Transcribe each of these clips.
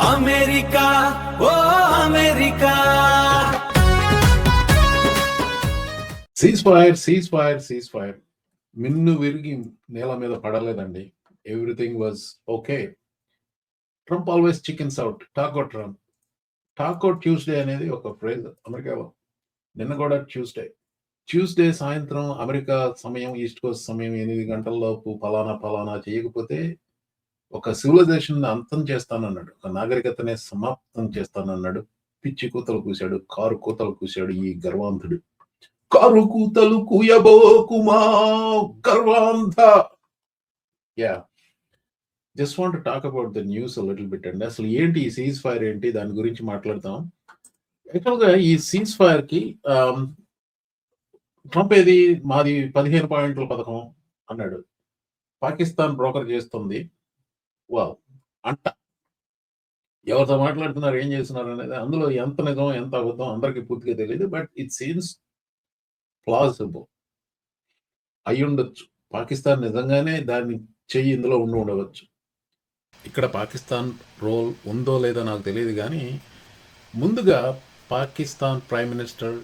America ఓ America ceasefire మిన్ను విరిగి నేల మీద పడలేదండి. Everything was okay. Trump always chickens out. Taco Tuesday అనేది ఒక ఫ్రేజ్ అమెరికాలో. నిన్న కూడా ట్యూస్డే సాయంత్రం అమెరికా సమయం, ఈస్ట్ కోస్ట్ సమయం 8 గంటల్లోపు ఫలానా చేయకపోతే ఒక సివిలైజేషన్ అంతం చేస్తానన్నాడు, ఒక నాగరికతనే సమాప్తం చేస్తానన్నాడు. పిచ్చి కూతలు కూశాడు, కారు కూతలు కూశాడు ఈ గర్వాంధుడు. కారు కూతలు కూయబోకుమా గర్వాంధ. Yeah, just want to talk about the news little bit అండి. అసలు ఏంటి ఈ సీజ్ ఫైర్ ఏంటి, దాని గురించి మాట్లాడతాం. యాక్చువల్గా ఈ సీజ్ ఫైర్ కి ట్రంప్ ఏది మాది 15 పాయింట్ల పథకం అన్నాడు. పాకిస్తాన్ బ్రోకర్ చేస్తుంది. అంట ఎవరితో మాట్లాడుతున్నారు, ఏం చేస్తున్నారు అనేది అందులో ఎంత నిజం ఎంత అబద్ధం అందరికీ పూర్తిగా తెలియదు. బట్ ఇట్ సీన్స్ ప్లాజిబుల్ అయి ఉండొచ్చు. పాకిస్తాన్ నిజంగానే దాన్ని చెయ్యి ఇందులో ఉండవచ్చు. ఇక్కడ పాకిస్తాన్ రోల్ ఉందో లేదో నాకు తెలియదు, కానీ ముందుగా పాకిస్తాన్ ప్రైమ్ మినిస్టర్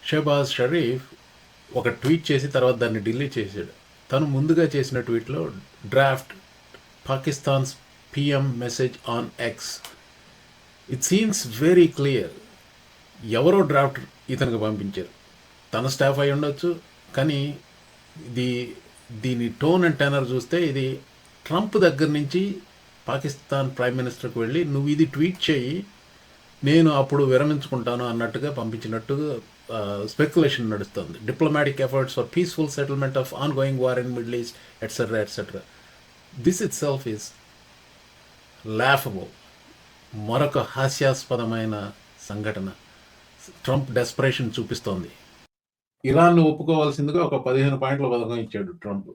షెహబాజ్ షరీఫ్ ఒక ట్వీట్ చేసి తర్వాత దాన్ని డిలీట్ చేశాడు. తను ముందుగా చేసిన ట్వీట్లో draft Pakistan's PM message on X. It seems very clear ఎవరో డ్రాఫ్ట్ ఇతనికి పంపించారు. తన స్టాఫ్ అయి ఉండొచ్చు, కానీ దీని టోన్ అండ్ టెనర్ చూస్తే ఇది ట్రంప్ దగ్గర నుంచి పాకిస్తాన్ ప్రైమ్ మినిస్టర్కి వెళ్ళి నువ్వు ఇది ట్వీట్ చేయి, నేను అప్పుడు విరమించుకుంటాను అన్నట్టుగా పంపించినట్టుగా స్పెక్యులేషన్ నడుస్తుంది. Diplomatic efforts for peaceful settlement of on going war in middle east etcetera. This it self is laughable. మరొక హాస్యాస్పదమైన సంఘటన ట్రంప్ డెస్పరేషన్ చూపిస్తోంది. ఇరాన్ను ఒప్పుకోవాల్సిందిగా ఒక 15 పాయింట్ల పథకం ఇచ్చాడు ట్రంప్.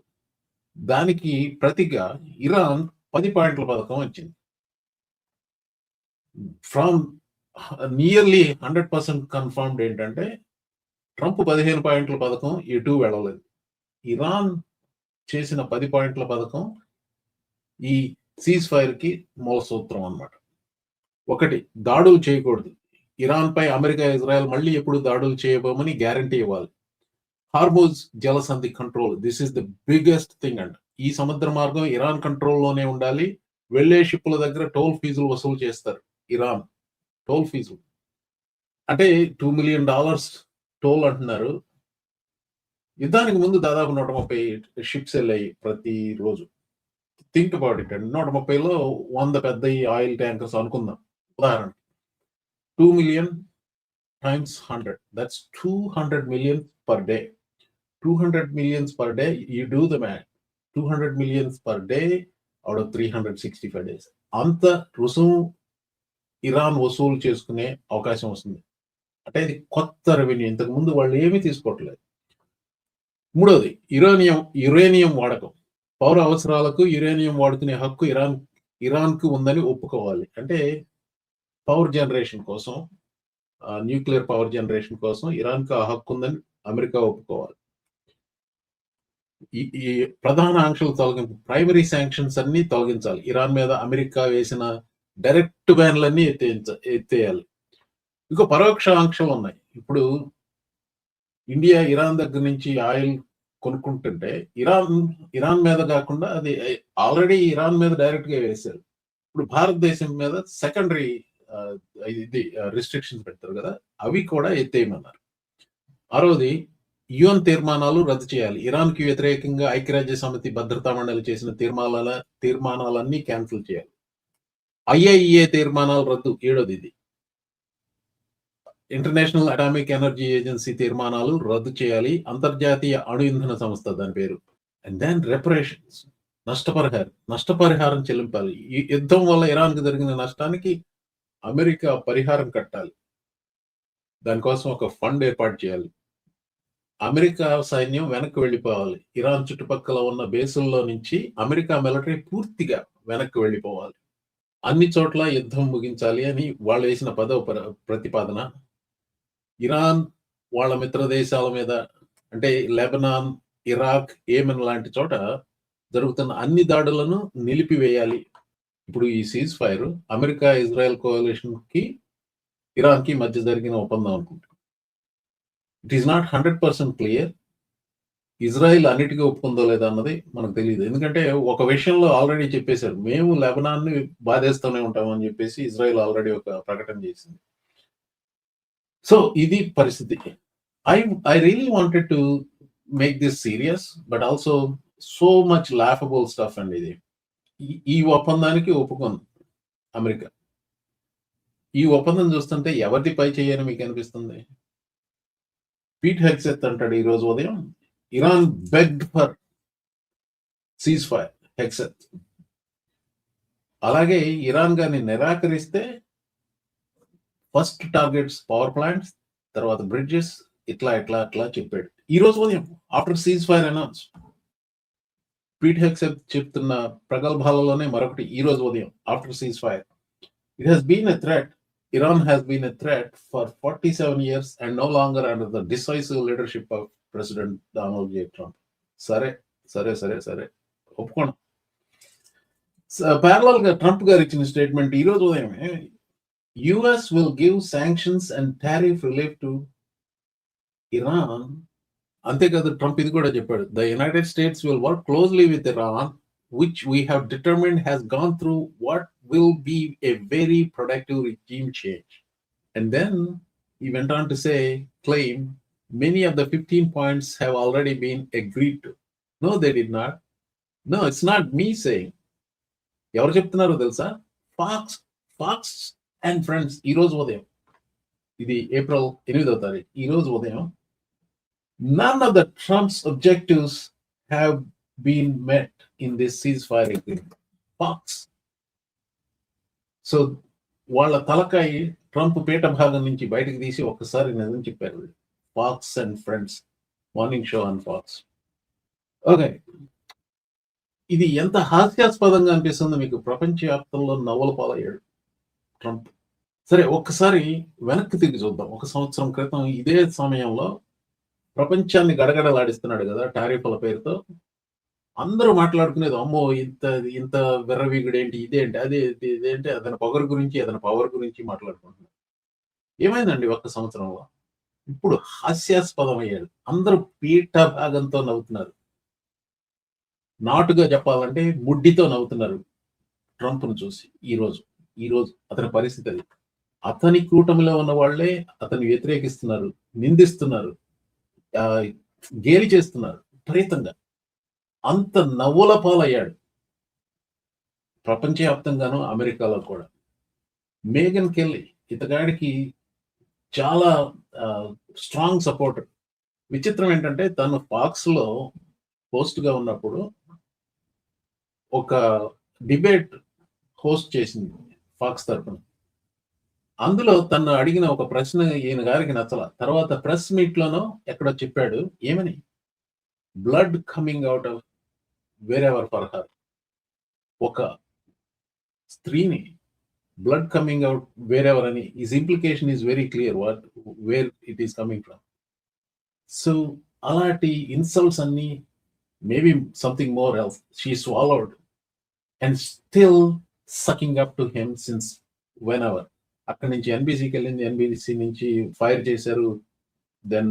దానికి ప్రతిగా ఇరాన్ 10 పాయింట్ల పథకం వచ్చింది. ఫ్రమ్ నియర్లీ 100% కన్ఫర్మ్డ్ ఏంటంటే ట్రంప్ 15 పాయింట్ల పథకం ఎటు వెళ్ళలేదు. ఇరాన్ చేసిన 10 పాయింట్ల పథకం ఈ సీజ్ ఫైర్ కి మూల సూత్రం అన్నమాట. ఒకటి, దాడులు చేయకూడదు. ఇరాన్ పై అమెరికా, ఇజ్రాయెల్ మళ్ళీ ఎప్పుడు దాడులు చేయబోమని గ్యారంటీ ఇవ్వాలి. హార్మోజ్ జలసంధి control, this is the biggest thing and ఈ సముద్ర మార్గం ఇరాన్ కంట్రోల్లోనే ఉండాలి. వెళ్లే షిప్పుల దగ్గర టోల్ ఫీజులు వసూలు చేస్తారు. ఇరాన్ టోల్ ఫీజులు అంటే $2 million టోల్ అంటున్నారు. యుద్ధానికి ముందు దాదాపు 130 షిప్స్ వెళ్ళాయి ప్రతిరోజు. థింక్ అబౌట్ ఇట్ అండి. 130లో 100 పెద్ద ఆయిల్ ట్యాంకర్స్ అనుకుందాం ఉదాహరణ. 2 million times 100, that's 200 million per day. 200 millions per day, you do the math. 200 millions per day out of 365 days. అంత రుసుము ఇరాన్ వసూలు చేసుకునే అవకాశం వస్తుంది. అంటే ఇది కొత్త రెవెన్యూ, ఇంతకు ముందు వాళ్ళు ఏమీ తీసుకోవట్లేదు. మూడోది, యురేనియం వాడకం. పౌర అవసరాలకు యురేనియం వాడుకునే హక్కు ఇరాన్కు ఉందని ఒప్పుకోవాలి. అంటే పవర్ జనరేషన్ కోసం, న్యూక్లియర్ పవర్ జనరేషన్ కోసం ఇరాన్కు ఆ హక్కు ఉందని అమెరికా ఒప్పుకోవాలి. ఈ ప్రధాన ఆంక్షలు తొలగింపు, ప్రైమరీ శాంక్షన్స్ అన్ని తొలగించాలి. ఇరాన్ మీద అమెరికా వేసిన డైరెక్ట్ బ్యాన్లన్నీ ఎత్తేయాలి. ఇంకో పరోక్ష ఆంక్షలు ఉన్నాయి. ఇప్పుడు ఇండియా ఇరాన్ దగ్గర నుంచి ఆయిల్ కొనుక్కుంటుంటే ఇరాన్ మీద కాకుండా అది ఆల్రెడీ ఇరాన్ మీద డైరెక్ట్ గా వేశారు. ఇప్పుడు భారతదేశం మీద సెకండరీ రిస్ట్రిక్షన్స్ పెడతారు కదా, అవి కూడా ఎత్తేయమన్నారు. ఆరోది, యుఎన్ తీర్మానాలు రద్దు చేయాలి. ఇరాన్ కి వ్యతిరేకంగా ఐక్యరాజ్య సమితి భద్రతా మండలి చేసిన తీర్మానాలన్నీ క్యాన్సిల్ చేయాలి. IAEA తీర్మానాలు రద్దు. ఏడోది ఇది. ఇంటర్నేషనల్ అటామిక్ ఎనర్జీ ఏజెన్సీ తీర్మానాలు రద్దు చేయాలి. అంతర్జాతీయ అణు ఇంధన సంస్థ దాని పేరు. అండ్ దెన్ రెపరేషన్స్, నష్టపరిహారం చెల్లింపాలి. ఈ యుద్ధం వల్ల ఇరాన్ కి జరిగిన నష్టానికి అమెరికా పరిహారం కట్టాలి. దానికోసం ఒక ఫండ్ ఏర్పాటు చేయాలి. అమెరికా సైన్యం వెనక్కి వెళ్ళిపోవాలి. ఇరాన్ చుట్టుపక్కల ఉన్న బేసుల్లో నుంచి అమెరికా మిలిటరీ పూర్తిగా వెనక్కి వెళ్ళిపోవాలి. అన్ని చోట్ల యుద్ధం ముగించాలి అని వాళ్ళు వేసిన ప్రతిపాదన. ఇరాన్ వాళ్ళ మిత్ర దేశాల మీద, అంటే లెబనాన్, ఇరాక్, ఏమెన్ లాంటి చోట జరుగుతున్న అన్ని దాడులను నిలిపివేయాలి. ఇప్పుడు ఈ సీజ్ ఫైర్ అమెరికా ఇజ్రాయెల్ కోalition కి ఇరాన్ కి మధ్య జరిగిన ఒప్పందం అనుకుంటా. It is not 100% clear. Israel అన్నిటికీ ఒప్పుకుందో లేదా అన్నది మనకు తెలియదు. ఎందుకంటే ఒక విషయంలో ఆల్రెడీ చెప్పేశారు, మేము లెబనాన్ని బాధేస్తూనే ఉంటామని చెప్పేసి ఇజ్రాయెల్ ఆల్రెడీ ఒక ప్రకటన చేసింది. సో ఇది పరిస్థితి. I really wanted to make this serious, but also so much laughable stuff అండి ఇది. ఈ ఒప్పందానికి ఒప్పుకుంది అమెరికా. ఈ ఒప్పందం చూస్తుంటే ఎవరిది పై చేయని మీకు అనిపిస్తుంది? పీట్ హెగ్సెత్ అంటాడు ఈ రోజు ఉదయం, Iran begged for ceasefire. Hegseth అలాగే ఇరాన్ గాని నిరాకరిస్తే ఫస్ట్ టార్గెట్స్ పవర్ ప్లాంట్స్, తర్వాత బ్రిడ్జెస్, ఇట్లా చెప్పాడు ఈ రోజు ఉదయం after ceasefire announce. Pete Hegseth చెప్తున్న ప్రగల్భాలలోనే మరొకటి ఈ రోజు ఉదయం after ceasefire. It has been a threat. Iran has been a threat for 47 years and no longer under the decisive leadership of President Donald J. Trump. సరే ఒప్పుకోండి. Parallel గా Trump గారు ఇచ్చిన స్టేట్మెంట్ ఈ రోజు ఉదయమే, US will give sanctions and tariff relief to Iran. అంతేకాదు Trump ఇది కూడా చెప్పాడు, the United States will work closely with Iran, which we have determined has gone through what will be a very productive regime change. And then he went on to claim many of the 15 points have already been agreed to. No, they did not. No, it's not me saying. ఎవరు చెప్తున్నారు తెలుసా? Pox and friends ఈ రోజు ఉదయం, ఇది April 8వ తారీఖు, ఈ రోజు ఉదయం, none of the Trump's objectives have been met in this ceasefire agreement. Fox. So వాళ్ళ తలకాయ ట్రంప్ పీఠ భాగం నుంచి బయటకు తీసి ఒక్కసారి నిజం చెప్పారు. Fox and Friends morning show on Fox. Okay, ఇది ఎంత హాస్యాస్పదంగా అనిపిస్తుందో మీకు. ప్రపంచవ్యాప్తంలో నవ్వుల పాలయ్యాడు ట్రంప్. సరే ఒక్కసారి వెనక్కి తిరిగి చూద్దాం. 1 సంవత్సరం క్రితం ఇదే సమయంలో ప్రపంచాన్ని గడగడలాడిస్తున్నాడు కదా టారిఫ్ల పేరుతో. అందరూ మాట్లాడుకునేది, అమ్మో ఇంత విర్రవీగుడేంటి, ఇదేంటి, ఇదేంటి, అతని పొగరు గురించి, అతని పవర్ గురించి మాట్లాడుకుంటున్నారు. ఏమైందండి 1 సంవత్సరంలో? ఇప్పుడు హాస్యాస్పదం అయ్యాడు. అందరూ పీఠ భాగంతో నవ్వుతున్నారు. నాటుగా చెప్పాలంటే ముడ్డితో నవ్వుతున్నారు ట్రంప్ను చూసి. ఈ రోజు అతని పరిస్థితి అది. అతని కూటమిలో ఉన్న వాళ్ళే అతన్ని వ్యతిరేకిస్తున్నారు, నిందిస్తున్నారు, గేలి చేస్తున్నారు విపరీతంగా. అంత నవ్వుల పాలయ్యాడు ప్రపంచవ్యాప్తంగాను, అమెరికాలో కూడా. మేగన్ కెల్లీ ఇతగాడికి చాలా స్ట్రాంగ్ సపోర్టర్. విచిత్రం ఏంటంటే తను ఫాక్స్ లో హోస్ట్ గా ఉన్నప్పుడు ఒక డిబేట్ హోస్ట్ చేసింది ఫాక్స్ తరఫున. అందులో తను అడిగిన ఒక ప్రశ్న ఈయన గారికి నచ్చల. తర్వాత ప్రెస్ మీట్ లోనో ఎక్కడో చెప్పాడు, ఏమని, blood coming out of wherever for her. ఒక స్త్రీని బ్లడ్ కమింగ్ అవుట్ వేరెవర్ అని, is implication is very clear where it is coming from. So అలాంటి ఇన్సల్ట్స్ అన్ని, maybe something more else, she swallowed and still sucking up to him since when ever. అక్కడి నుంచి ఎన్బీసీకి వెళ్ళింది, NBC నుంచి fire చేశారు. Then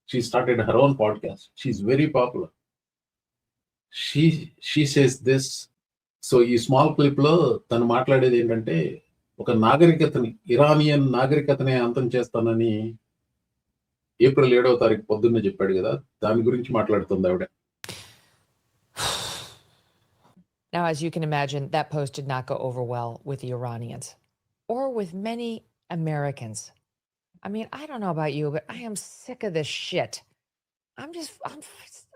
she started her own podcast. She is very popular. She says this. So ఈ small clip లో తను మాట్లాడేది ఏంటంటే, ఒక నాగరికతని, ఇరానియన్ నాగరికతనే అంతం చేస్తానని ఏప్రిల్ 7వ తారీఖు పొద్దున్న చెప్పాడు కదా, దాని గురించి మాట్లాడుతుంది ఆవిడ. Now, as you can imagine, that post did not go over well with the Iranians or with many Americans. I mean, I don't know about you, but I am sick of this shit. I'm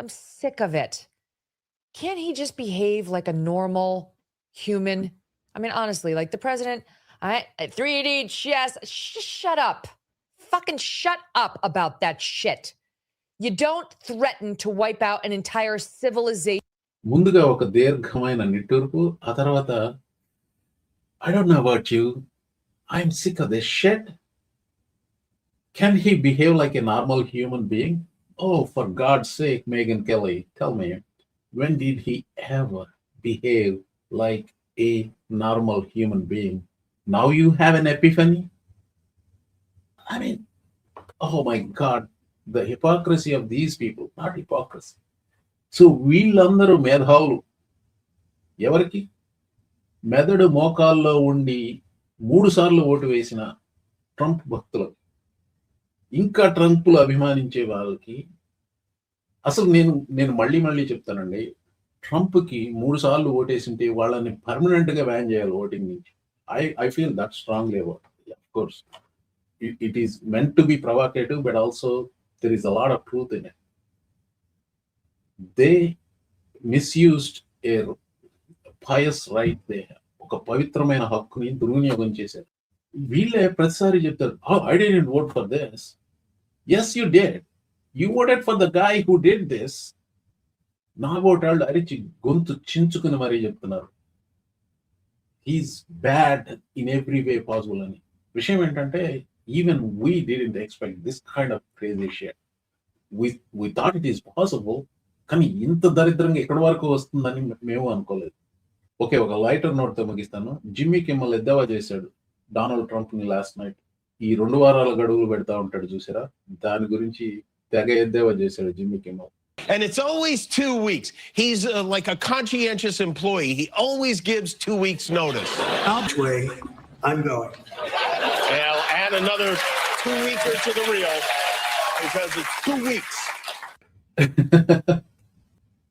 sick of it. Can't he just behave like a normal human? I mean, honestly, like the president, 3D chess, shut up. Fucking shut up about that shit. You don't threaten to wipe out an entire civilization. ముందుగా ఒక దీర్ఘమైన నిట్టూర్పు, ఆ తర్వాత I don't know about you, I'm sick of this shit. Can he behave like a normal human being? Oh, for God's sake, Megyn Kelly, tell me, when did he ever behave like a normal human being. Now you have an epiphany. I mean, oh my God, the hypocrisy of these people, not hypocrisy. So వీళ్ళందరూ మేధావులు ఎవరికి? మెదడు మోకాల్లో ఉండి 3 సార్లు vote వేసిన Trump భక్తులకు, ఇంకా ట్రంప్లు అభిమానించే వాళ్ళకి. అసలు నేను మళ్ళీ చెప్తానండి, ట్రంప్కి 3 సార్లు ఓటేసింటే వాళ్ళని పర్మనెంట్ గా బ్యాన్ చేయాలి ఓటింగ్ నుంచి. I feel that strongly about it. Of course, it is meant to be provocative, but also there is a lot of truth in it. They misused a pious right they have. ఒక పవిత్రమైన హక్కుని దుర్వినియోగం చేశారు. వీళ్ళే ప్రతిసారి చెప్తారు, I didn't vote for this. Yes, you did. You voted for the guy who did this. నా ఓటాళ్ళు అరిచి గొంతు చించుకుని మరీ చెప్తున్నారు he's bad in every way possible అని. విషయం ఏంటంటే, even we didn't expect this kind of crazy shit. We thought it is possible, కానీ ఇంత దరిద్రంగా ఎక్కడి వరకు వస్తుందని మేము అనుకోలేదు. ఓకే, ఒక లైటర్ నోట్ తో ముగిస్తాను. జిమ్మీ కిమ్మల్ ఎద్దేవా చేశాడు డొనాల్డ్ ట్రంప్ ని లాస్ట్ నైట్. ఈ 2 వారాల గడువులు పెడతా ఉంటాడు చూసారా, దాని గురించి తెగ ఎద్దేవా చేశాడు Jimmy కిమ్మల్. And it's always 2 weeks. He's like a conscientious employee. He always gives 2 weeks notice. Way, I'm going. I'll add another 2-weeker to the reel because it's 2 weeks.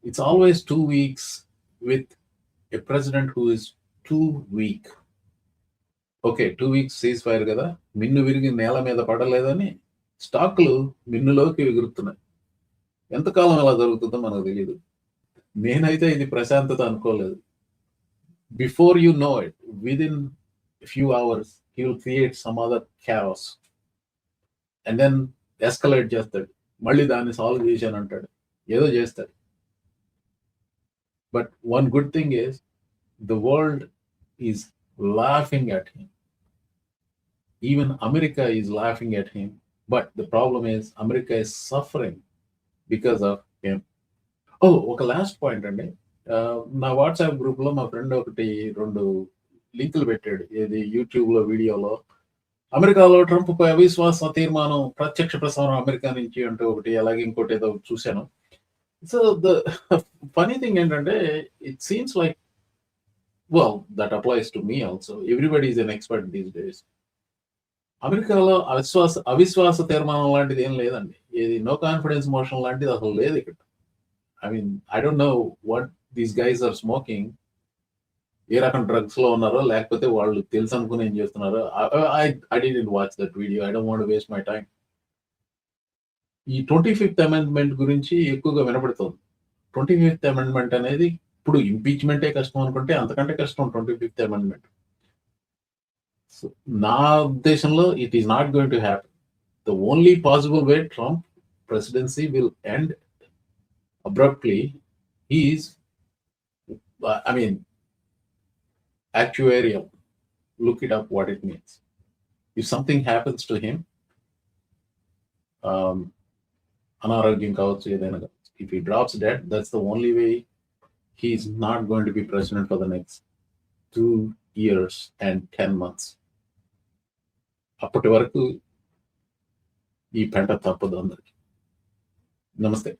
It's always 2 weeks with a president who is too weak. Okay, 2 weeks ceasefire కదా, మిన్ను విరిగి నేల మీద పడలేదని స్టాక్లు మిన్నులోకి ఎగురుతున్నాయి. ఎంతకాలం ఎలా జరుగుతుందో మనకు తెలియదు. నేనైతే ఇది ప్రశాంతత అనుకోలేదు. Before you know it, within few hours he will create some other క్యారస్ అండ్ దెన్ ఎస్కలేట్ చేస్తాడు. మళ్ళీ దాన్ని సాల్వ్ చేశాను అంటాడు, ఏదో చేస్తాడు. But one good thing is the world is laughing at him. Even America is laughing at him. But the problem is America is suffering because of him. ఒక last point అండి, నా వాట్సాప్ గ్రూప్ లో మా friend 1-2 లింకులు పెట్టాడు. ఏది YouTube లో వీడియోలో, అమెరికాలో ట్రంప్ పై అవిశ్వాస తీర్మానం ప్రత్యక్ష ప్రసారం అమెరికా నుంచి అంటూ ఒకటి, అలాగే ఇంకోటి ఏదో చూశాను. సో ద ఫనీ థింగ్ ఏంటంటే, it seems like well that applies to me also. Everybody is an expert these days. అమెరికాలో అవిశ్వాస తీర్మానం లాంటిది ఏం లేదండి. ఏది నో కాన్ఫిడెన్స్ మోషన్ లాంటిది అసలు లేదు ఇక్కడ. I mean, I don't know what these guys are smoking. ఏ రకం డ్రగ్స్ లో ఉన్నారో, లేకపోతే వాళ్ళు తెలుసు అనుకుని ఏం చేస్తున్నారో. I didn't watch that video. I don't want to waste my time. ఈ 25th అమెండ్మెంట్ గురించి ఎక్కువగా వినపడుతుంది. 25th అమెండ్మెంట్ అనేది ఇప్పుడు ఇంపీచ్మెంటే కష్టం అనుకుంటే అంతకంటే కష్టం 25th అమెండ్మెంట్. సో నా ఉద్దేశంలో it is not going to happen. The only possible way Trump presidency will end abruptly is, I mean, actuarial. Look it up what it means. If something happens to him, anaragyam kavachchu edaina kavachchu, if he drops dead, that's the only way he is not going to be president for the next 2 years and 10 months. అప్పటి వరకు ఈ పెంట తప్పదు అందరికి. నమస్తే.